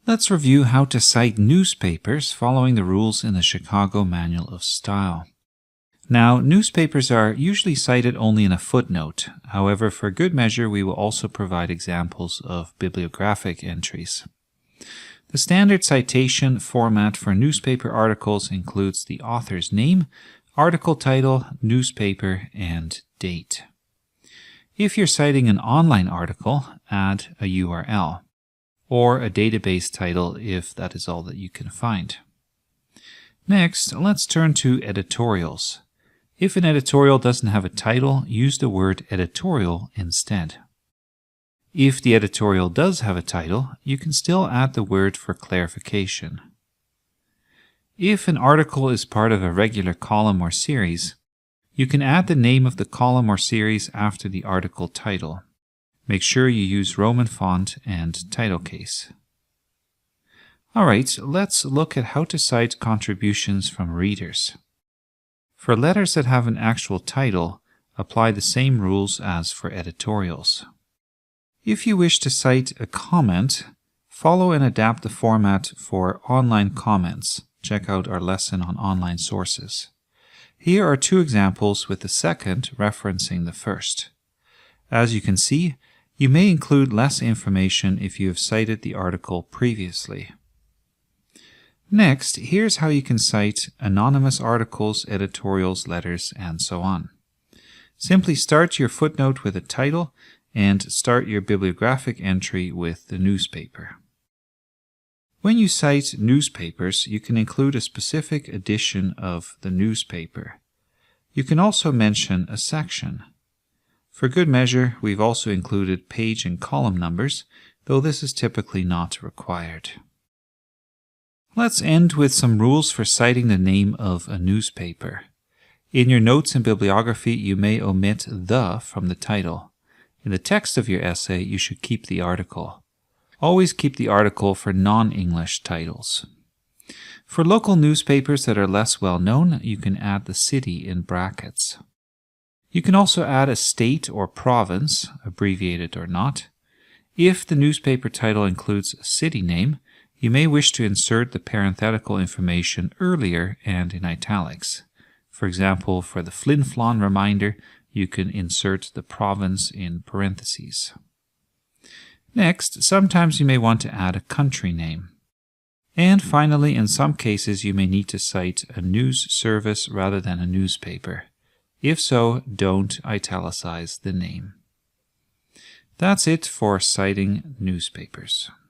Let's review how to cite newspapers following the rules in the Chicago Manual of Style. Now, newspapers are usually cited only in a footnote. However, for good measure, we will also provide examples of bibliographic entries. The standard citation format for newspaper articles includes the author's name, article title, newspaper, and date. If you're citing an online article, add a URL, or a database title if that is all that you can find. Next, let's turn to editorials. If an editorial doesn't have a title, use the word editorial instead. If the editorial does have a title, you can still add the word for clarification. If an article is part of a regular column or series, you can add the name of the column or series after the article title. Make sure you use Roman font and title case. Alright, let's look at how to cite contributions from readers. For letters that have an actual title, apply the same rules as for editorials. If you wish to cite a comment, follow and adapt the format for online comments. Check out our lesson on online sources. Here are two examples with the second referencing the first. As you can see, you may include less information if you have cited the article previously. Next, here's how you can cite anonymous articles, editorials, letters, and so on. Simply start your footnote with a title and start your bibliographic entry with the newspaper. When you cite newspapers, you can include a specific edition of the newspaper. You can also mention a section. For good measure, we've also included page and column numbers, though this is typically not required. Let's end with some rules for citing the name of a newspaper. In your notes and bibliography, you may omit the from the title. In the text of your essay, you should keep the article. Always keep the article for non-English titles. For local newspapers that are less well known, you can add the city in brackets. You can also add a state or province, abbreviated or not. If the newspaper title includes a city name, you may wish to insert the parenthetical information earlier and in italics. For example, for the Flin Flon reminder, you can insert the province in parentheses. Next, sometimes you may want to add a country name. And finally, in some cases, you may need to cite a news service rather than a newspaper. If so, don't italicize the name. That's it for citing newspapers.